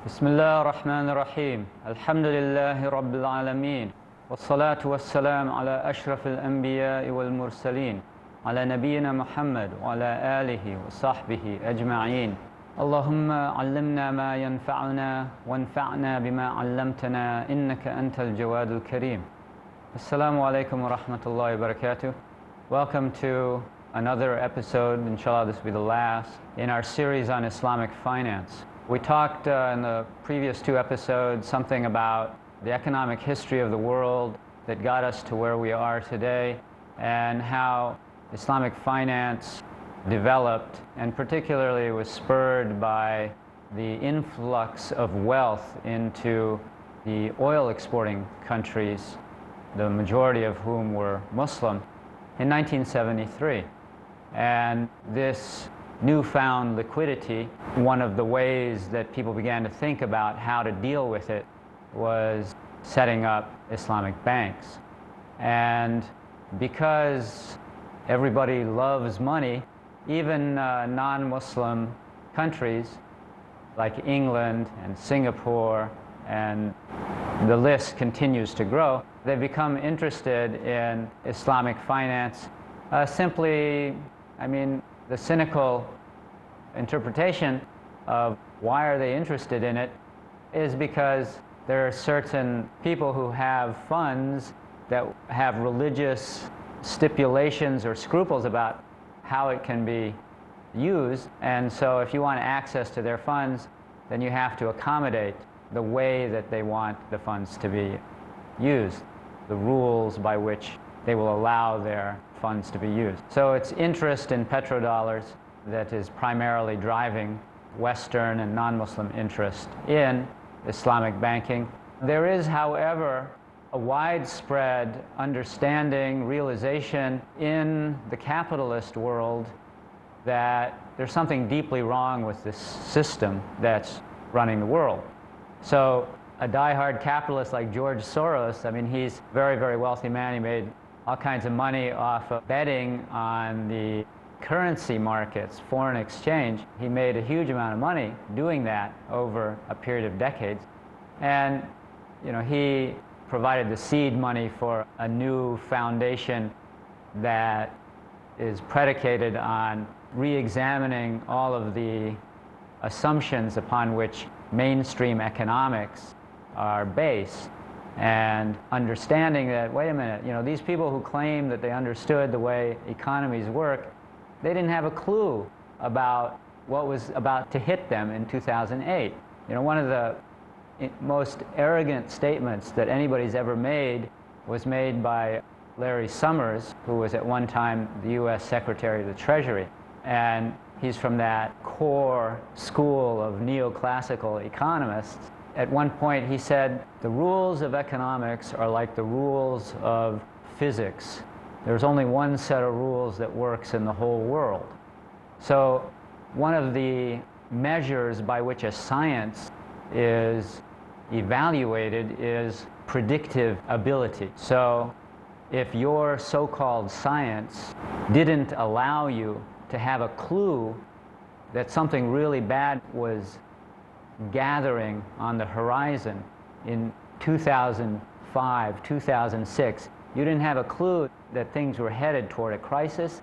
بسم الله الرحمن الرحيم الحمد لله رب العالمين والصلاة والسلام على أشرف الأنبياء والمرسلين على نبينا محمد وعلى آله وصحبه أجمعين. اللهم علمنا ما ينفعنا وانفعنا بما علمتنا إنك أنت الجواد الكريم. Assalamu alaikum wa rahmatullahi wa barakatuh. Welcome to another episode, inshallah this will be the last, in our series on Islamic finance. We talked in the previous two episodes something about the economic history of the world that got us to where we are today, and how Islamic finance developed, and particularly was spurred by the influx of wealth into the oil exporting countries, the majority of whom were Muslim, in 1973. And this newfound liquidity, one of the ways that people began to think about how to deal with it was setting up Islamic banks. And because everybody loves money, even non-Muslim countries like England and Singapore, and the list continues to grow, they've become interested in Islamic finance. The cynical interpretation of why are they interested in it is because there are certain people who have funds that have religious stipulations or scruples about how it can be used, and so if you want access to their funds, then you have to accommodate the way that they want the funds to be used, the rules by which they will allow their funds to be used. So it's interest in petrodollars that is primarily driving Western and non-Muslim interest in Islamic banking. There is, however, a widespread understanding, realization in the capitalist world that there's something deeply wrong with this system that's running the world. So a die-hard capitalist like George Soros, he's a very, very wealthy man. He made all kinds of money off of betting on the currency markets, foreign exchange. He made a huge amount of money doing that over a period of decades. And he provided the seed money for a new foundation that is predicated on re-examining all of the assumptions upon which mainstream economics are based, and understanding that, wait a minute, these people who claim that they understood the way economies work, they didn't have a clue about what was about to hit them in 2008. One of the most arrogant statements that anybody's ever made was made by Larry Summers, who was at one time the U.S. Secretary of the Treasury. And he's from that core school of neoclassical economists. At one point he said, the rules of economics are like the rules of physics. There's only one set of rules that works in the whole world. So one of the measures by which a science is evaluated is predictive ability. So if your so-called science didn't allow you to have a clue that something really bad was gathering on the horizon in 2005, 2006, you didn't have a clue that things were headed toward a crisis,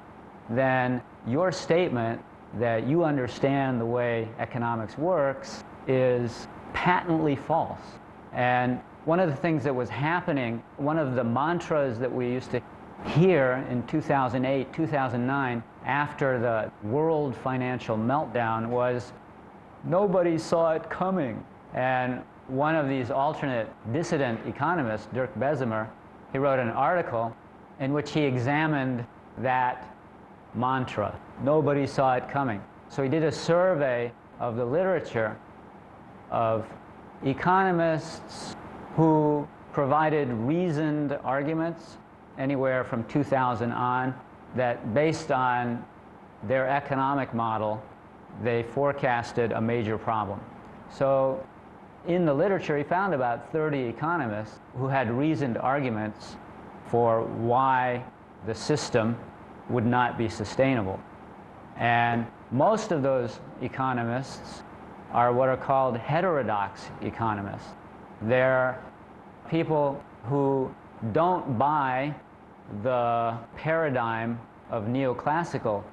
then your statement that you understand the way economics works is patently false. And one of the things that was happening, one of the mantras that we used to hear in 2008, 2009, after the world financial meltdown was, nobody saw it coming. And one of these alternate dissident economists, Dirk Bessemer, he wrote an article in which he examined that mantra, nobody saw it coming. So he did a survey of the literature of economists who provided reasoned arguments anywhere from 2000 on, that based on their economic model, they forecasted a major problem. So in the literature, he found about 30 economists who had reasoned arguments for why the system would not be sustainable. And most of those economists are what are called heterodox economists. They're people who don't buy the paradigm of neoclassical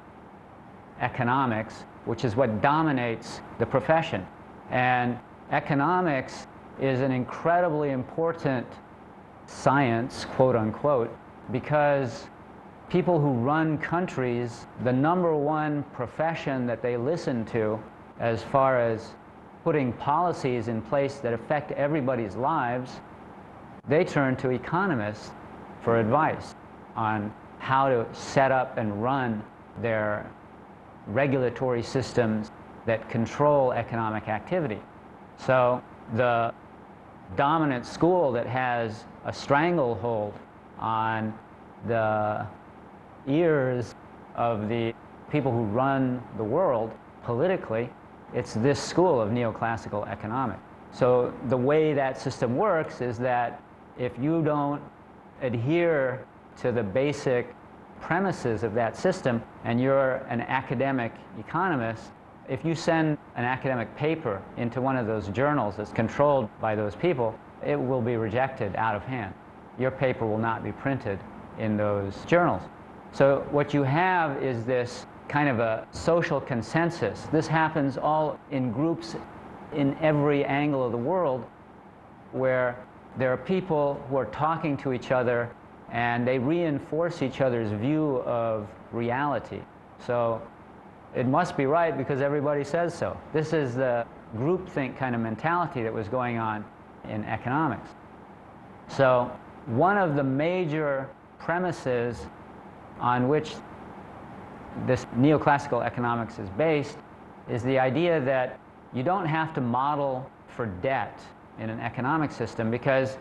economics, which is what dominates the profession. And economics is an incredibly important science, quote unquote, because people who run countries, the #1 profession that they listen to as far as putting policies in place that affect everybody's lives, they turn to economists for advice on how to set up and run their regulatory systems that control economic activity. So the dominant school that has a stranglehold on the ears of the people who run the world politically, it's this school of neoclassical economics. So the way that system works is that if you don't adhere to the basic premises of that system and you're an academic economist, if you send an academic paper into one of those journals that's controlled by those people, it will be rejected out of hand. Your paper will not be printed in those journals. So what you have is this kind of a social consensus. This happens all in groups in every angle of the world, where there are people who are talking to each other and they reinforce each other's view of reality. So it must be right because everybody says so. This is the groupthink kind of mentality that was going on in economics. So one of the major premises on which this neoclassical economics is based is the idea that you don't have to model for debt in an economic system, because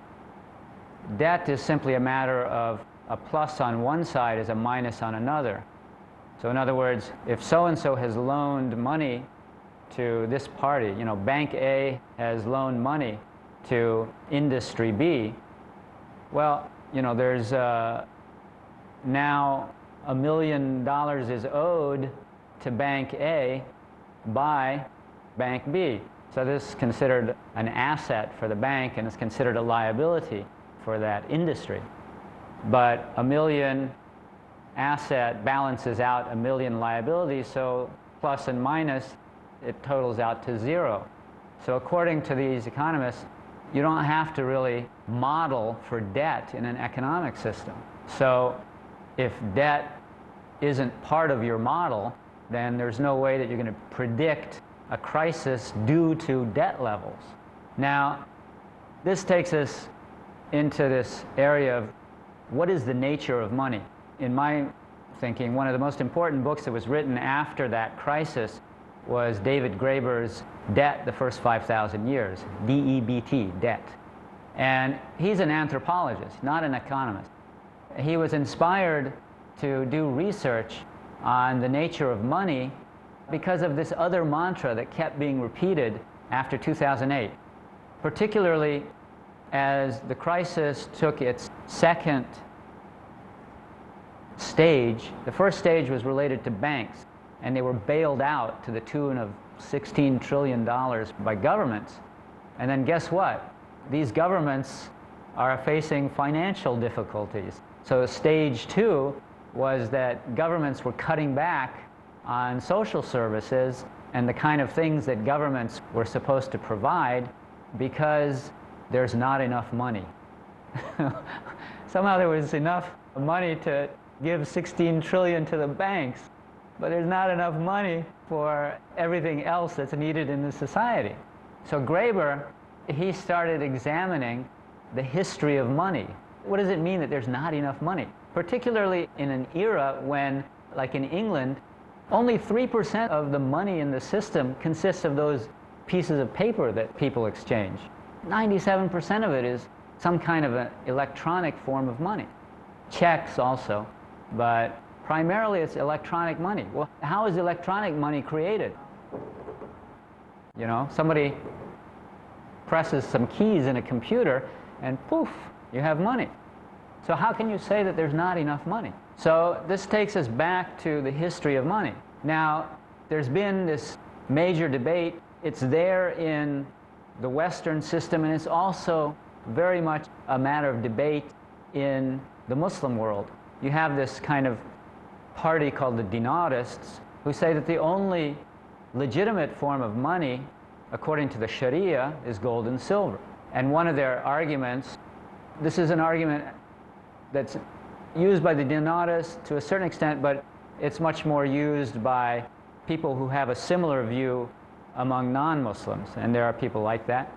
debt is simply a matter of a plus on one side is a minus on another. So in other words, if so-and-so has loaned money to this party, you know, Bank A has loaned money to Industry B, well, you know, there's now $1 million is owed to Bank A by Bank B. So this is considered an asset for the bank and is considered a liability for that industry. But $1 million asset balances out $1 million liability, so plus and minus, it totals out to 0. So according to these economists, you don't have to really model for debt in an economic system. So if debt isn't part of your model, then there's no way that you're going to predict a crisis due to debt levels. Now, this takes us into this area of what is the nature of money. In my thinking, one of the most important books that was written after that crisis was David Graeber's Debt, the First 5,000 Years, D-E-B-T, Debt. And he's an anthropologist, not an economist. He was inspired to do research on the nature of money because of this other mantra that kept being repeated after 2008, particularly as the crisis took its second stage. The first stage was related to banks, and they were bailed out to the tune of $16 trillion by governments. And then guess what? These governments are facing financial difficulties. So stage 2 was that governments were cutting back on social services and the kind of things that governments were supposed to provide because there's not enough money. Somehow there was enough money to give $16 trillion to the banks, but there's not enough money for everything else that's needed in the society. So Graeber, he started examining the history of money. What does it mean that there's not enough money? Particularly in an era when, like in England, only 3% of the money in the system consists of those pieces of paper that people exchange. 97% of it is some kind of an electronic form of money. Checks also, but primarily it's electronic money. Well, how is electronic money created? You know, somebody presses some keys in a computer and poof, you have money. So how can you say that there's not enough money? So this takes us back to the history of money. Now, there's been this major debate It's there in the Western system, and it's also very much a matter of debate in the Muslim world. You have this kind of party called the dinarists who say that the only legitimate form of money, according to the Sharia, is gold and silver. And one of their arguments, this is an argument that's used by the dinarists to a certain extent, but it's much more used by people who have a similar view among non-Muslims, and there are people like that.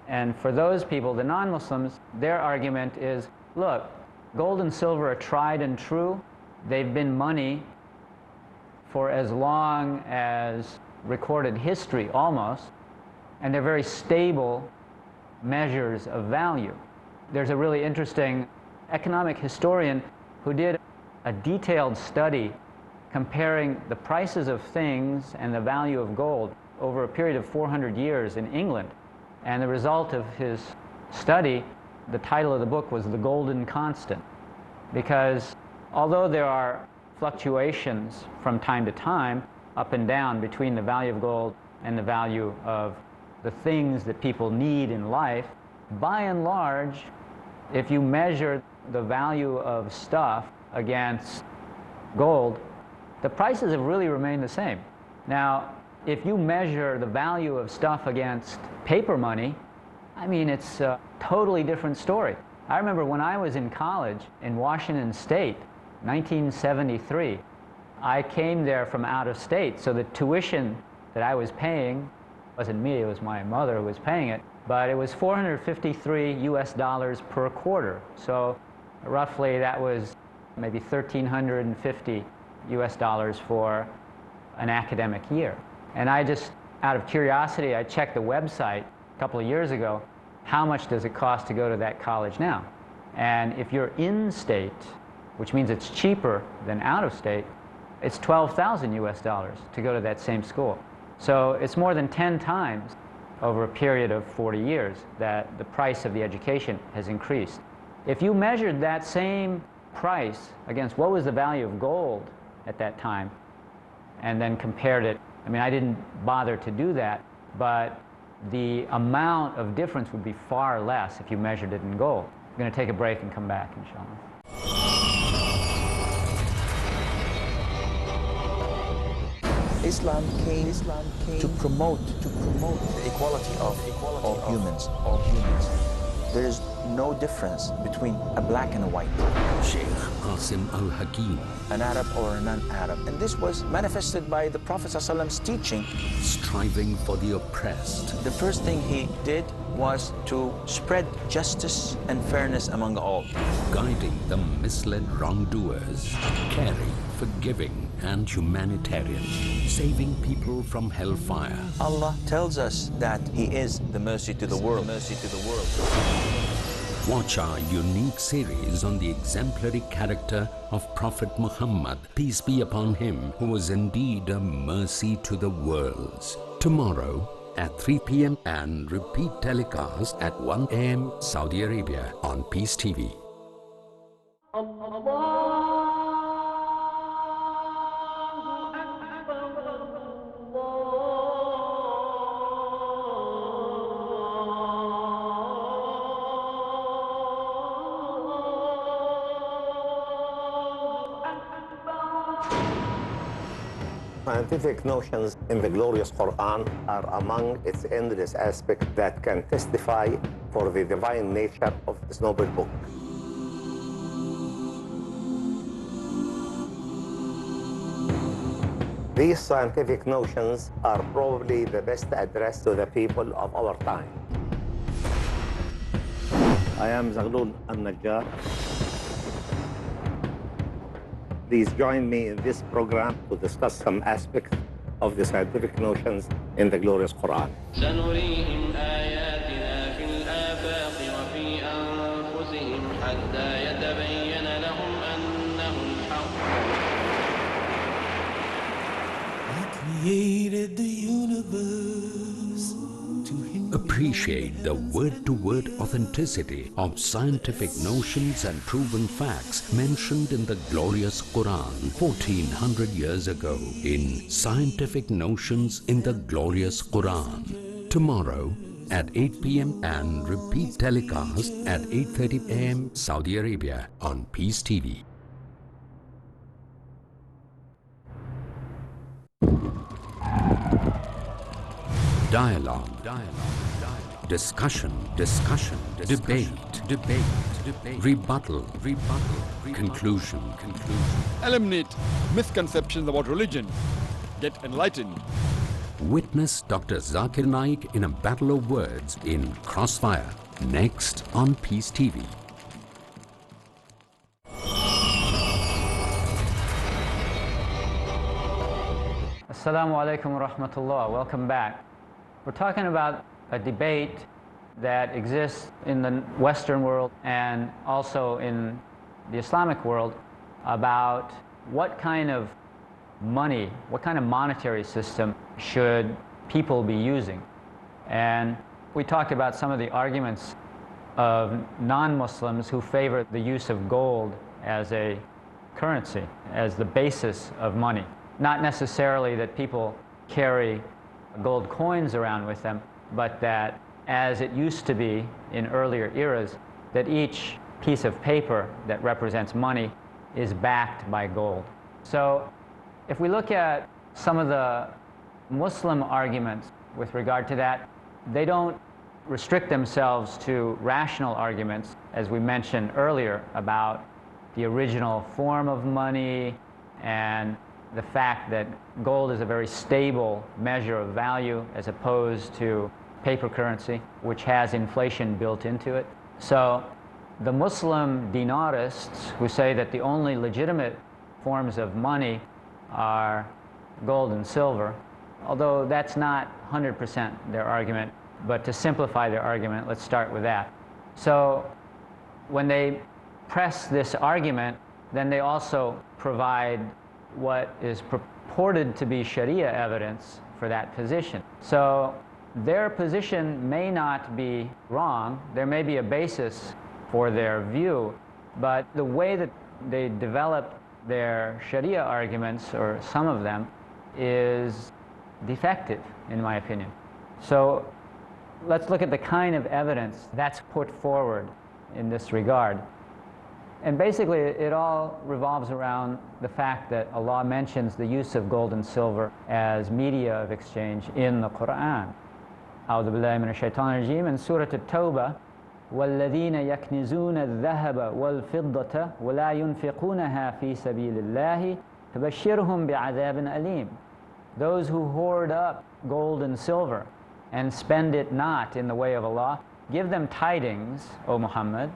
And for those people, the non-Muslims, their argument is, look, gold and silver are tried and true. They've been money for as long as recorded history, almost, and they're very stable measures of value. There's a really interesting economic historian who did a detailed study comparing the prices of things and the value of gold over a period of 400 years in England. And the result of his study, the title of the book was The Golden Constant, because although there are fluctuations from time to time, up and down, between the value of gold and the value of the things that people need in life, by and large, if you measure the value of stuff against gold, the prices have really remained the same. Now, if you measure the value of stuff against paper money, I mean, it's a totally different story. I remember when I was in college in Washington State, 1973, I came there from out of state, so the tuition that I was paying wasn't me, it was my mother who was paying it, but it was 453 US dollars per quarter. So roughly that was maybe 1,350 US dollars for an academic year. And I just, out of curiosity, I checked the website a couple of years ago, how much does it cost to go to that college now? And if you're in state, which means it's cheaper than out of state, it's 12,000 US dollars to go to that same school. So it's more than 10 times over a period of 40 years that the price of the education has increased. If you measured that same price against what was the value of gold at that time, and then compared it, I mean, I didn't bother to do that, but the amount of difference would be far less if you measured it in gold. I'm going to take a break and come back, inshallah. Islam came to promote the equality of all humans. There is no difference between a black and a white, Sheikh Qasim al-Hakim, an Arab or a non-Arab. And this was manifested by the Prophet ﷺ's teaching. striving for the oppressed, The first thing he did was to spread justice and fairness among all. guiding the misled wrongdoers, caring, forgiving, and humanitarian, saving people from hellfire. Allah tells us that He is the mercy to the world. Watch our unique series on the exemplary character of Prophet Muhammad, peace be upon him, who was indeed a mercy to the worlds. Tomorrow at 3 p.m. and repeat telecast at 1 a.m. Saudi Arabia on Peace TV. Scientific notions in the glorious Quran are among its endless aspects that can testify for the divine nature of this noble book. These scientific notions are probably the best addressed to the people of our time. I am Zaghlul al-Najjar. Please join me in this program to discuss some aspects of the scientific notions in the glorious Quran. سنريهم آياتنا في الآفاق وفي أنفسهم حتى يتبين لهم أنه الحق. He created the universe Appreciate the word-to-word authenticity of scientific notions and proven facts mentioned in the glorious Quran 1400 years ago in Scientific Notions in the Glorious Quran. Tomorrow at 8 p.m. and repeat telecast at 8:30 a.m. Saudi Arabia on Peace TV. Dialogue. Discussion. Debate. Rebuttal. Conclusion. Eliminate misconceptions about religion. Get enlightened. Witness Dr. Zakir Naik in a battle of words in Crossfire. Next on Peace TV. Assalamu alaikum wa rahmatullah. Welcome back. We're talking about a debate that exists in the Western world and also in the Islamic world about what kind of money, what kind of monetary system should people be using. And we talked about some of the arguments of non-Muslims who favor the use of gold as a currency, as the basis of money. Not necessarily that people carry gold coins around with them, but that as it used to be in earlier eras, that each piece of paper that represents money is backed by gold. So if we look at some of the Muslim arguments with regard to that, they don't restrict themselves to rational arguments, as we mentioned earlier, about the original form of money and the fact that gold is a very stable measure of value as opposed to paper currency, which has inflation built into it. So the Muslim dinarists who say that the only legitimate forms of money are gold and silver, although that's not 100% their argument, but to simplify their argument, let's start with that. So when they press this argument, then they also provide what is purported to be Sharia evidence for that position. So their position may not be wrong. There may be a basis for their view, but the way that they develop their Sharia arguments, or some of them, is defective, in my opinion. So let's look at the kind of evidence that's put forward in this regard. And basically, it all revolves around the fact that Allah mentions the use of gold and silver as media of exchange in the Quran. أعوذ بالله من الشيطان الرجيم in Surah At-Tawbah, وَالَّذِينَ يَكْنِزُونَ الذَّهَبَ وَالْفِضَّةَ وَلَا يُنْفِقُونَهَا فِي سَبِيلِ اللَّهِ فَبَشِّرْهُمْ بِعَذَابٍ أَلِيمٍ. Those who hoard up gold and silver and spend it not in the way of Allah, give them tidings, O Muhammad,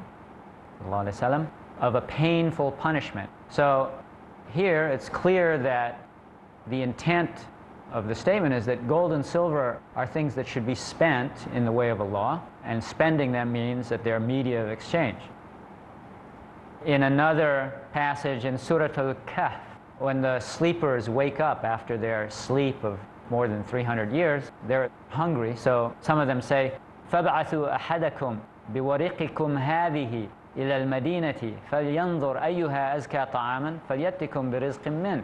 sallallahu alaihi wasallam, of a painful punishment. So here it's clear that the intent of the statement is that gold and silver are things that should be spent in the way of Allah, and spending them means that they're media of exchange. In another passage in Surah Al-Kahf, when the sleepers wake up after their sleep of more than 300 years, they're hungry, so some of them say, فَابْعَثُوا أَحَدَكُمْ بِوَرِقِكُمْ هَذِهِ إِلَى الْمَدِينَةِ فَلْيَنْظُرْ أَيُّهَا أَزْكَى طَعَامًا فَلْيَأْتِكُمْ بِرِزْقٍ مِّنْهُ.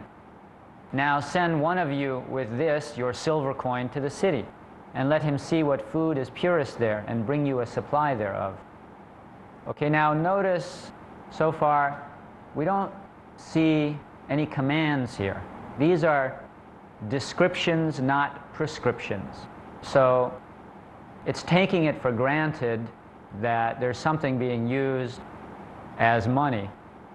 Now send one of you with this, your silver coin, to the city, and let him see what food is purest there, and bring you a supply thereof. Okay, now notice, so far, we don't see any commands here. These are descriptions, not prescriptions. So it's taking it for granted that there's something being used as money,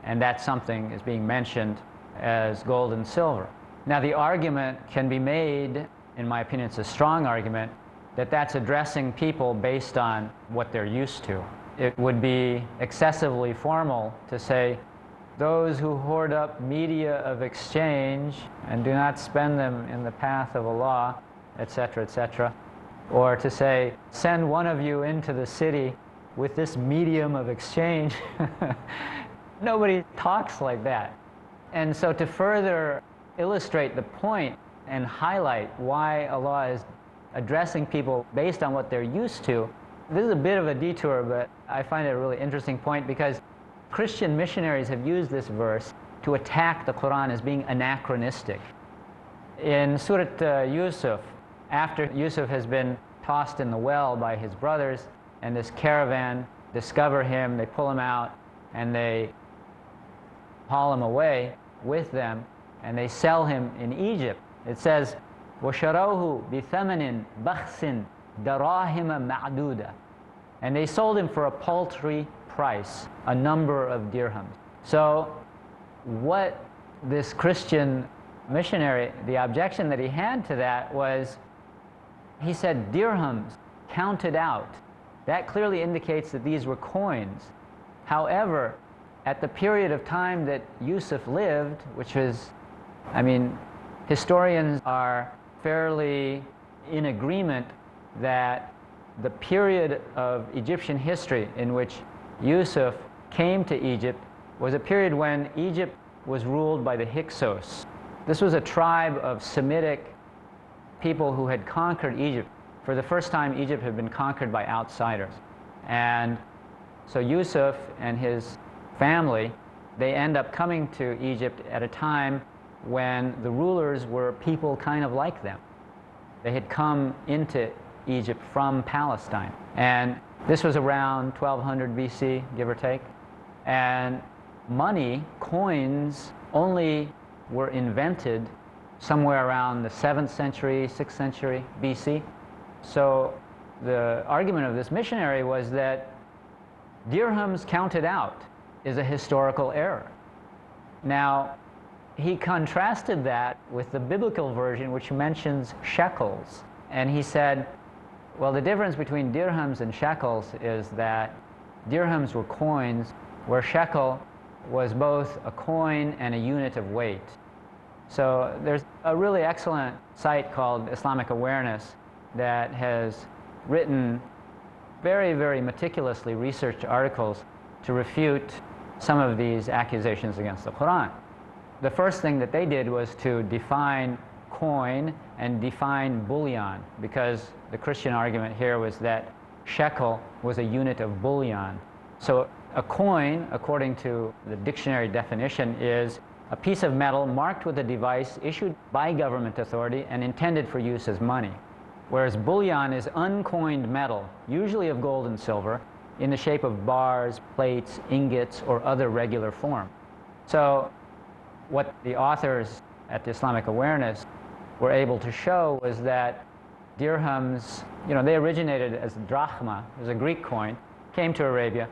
and that something is being mentioned as gold and silver. Now the argument can be made, in my opinion it's a strong argument, that that's addressing people based on what they're used to. It would be excessively formal to say, those who hoard up media of exchange and do not spend them in the path of Allah, etc., etc., or to say, send one of you into the city with this medium of exchange. Nobody talks like that. And so to further illustrate the point and highlight why Allah is addressing people based on what they're used to. This is a bit of a detour, but I find it a really interesting point because Christian missionaries have used this verse to attack the Quran as being anachronistic. In Surah Yusuf, after Yusuf has been tossed in the well by his brothers, and this caravan discover him, they pull him out, and they haul him away with them, and they sell him in Egypt. It says, وَشَرَوْهُ بِثَمَنٍ بَخْسٍ دَرَاهِمَ مَعْدُودَةٍ. And they sold him for a paltry price, a number of dirhams. So what this Christian missionary, the objection that he had to that was, he said dirhams counted out. That clearly indicates that these were coins. However, at the period of time that Yusuf lived, which was, I mean, historians are fairly in agreement that the period of Egyptian history in which Yusuf came to Egypt was a period when Egypt was ruled by the Hyksos. This was a tribe of Semitic people who had conquered Egypt. For the first time, Egypt had been conquered by outsiders. And so Yusuf and his family, they end up coming to Egypt at a time when the rulers were people kind of like them. They had come into Egypt from Palestine. And this was around 1200 BC, give or take. And money, coins, only were invented somewhere around the 7th century, 6th century BC. So the argument of this missionary was that dirhams counted out is a historical error. Now, he contrasted that with the biblical version, which mentions shekels. And he said, well, the difference between dirhams and shekels is that dirhams were coins, where shekel was both a coin and a unit of weight. So there's a really excellent site called Islamic Awareness that has written very, very meticulously researched articles to refute some of these accusations against the Quran. The first thing that they did was to define coin and define bullion, because the Christian argument here was that shekel was a unit of bullion. So a coin, according to the dictionary definition, is a piece of metal marked with a device issued by government authority and intended for use as money. Whereas bullion is uncoined metal, usually of gold and silver, in the shape of bars, plates, ingots, or other regular form. So what the authors at the Islamic Awareness were able to show was that dirhams, you know, they originated as drachma, it was a Greek coin, came to Arabia.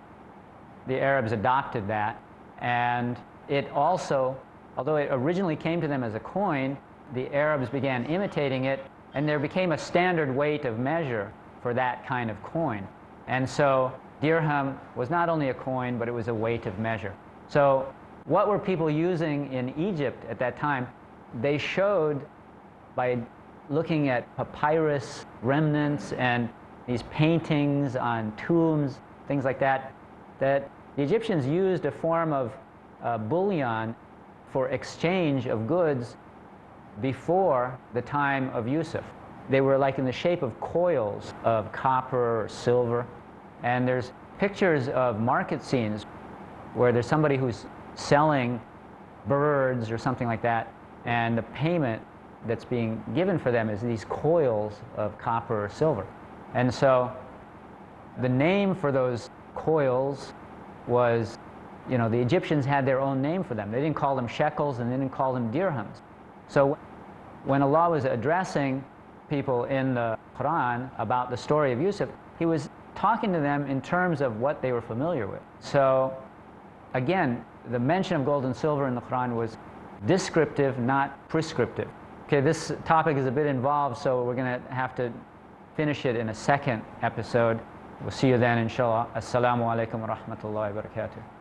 The Arabs adopted that, and it also, although it originally came to them as a coin, the Arabs began imitating it, and there became a standard weight of measure for that kind of coin. And so dirham was not only a coin, but it was a weight of measure. So what were people using in Egypt at that time? They showed by looking at papyrus remnants and these paintings on tombs, things like that, that the Egyptians used a form of bullion for exchange of goods before the time of Yusuf. They were like in the shape of coils of copper or silver. And there's pictures of market scenes where there's somebody who's selling birds or something like that, and the payment that's being given for them is these coils of copper or silver. And so the name for those coils was, you know, the Egyptians had their own name for them. They didn't call them shekels and they didn't call them dirhams. So when Allah was addressing people in the Quran about the story of Yusuf, he was talking to them in terms of what they were familiar with. So again, the mention of gold and silver in the Quran was descriptive, not prescriptive. Okay, this topic is a bit involved, so we're going to have to finish it in a second episode. We'll see you then, inshallah. Assalamu alaikum wa rahmatullahi wa barakatuh.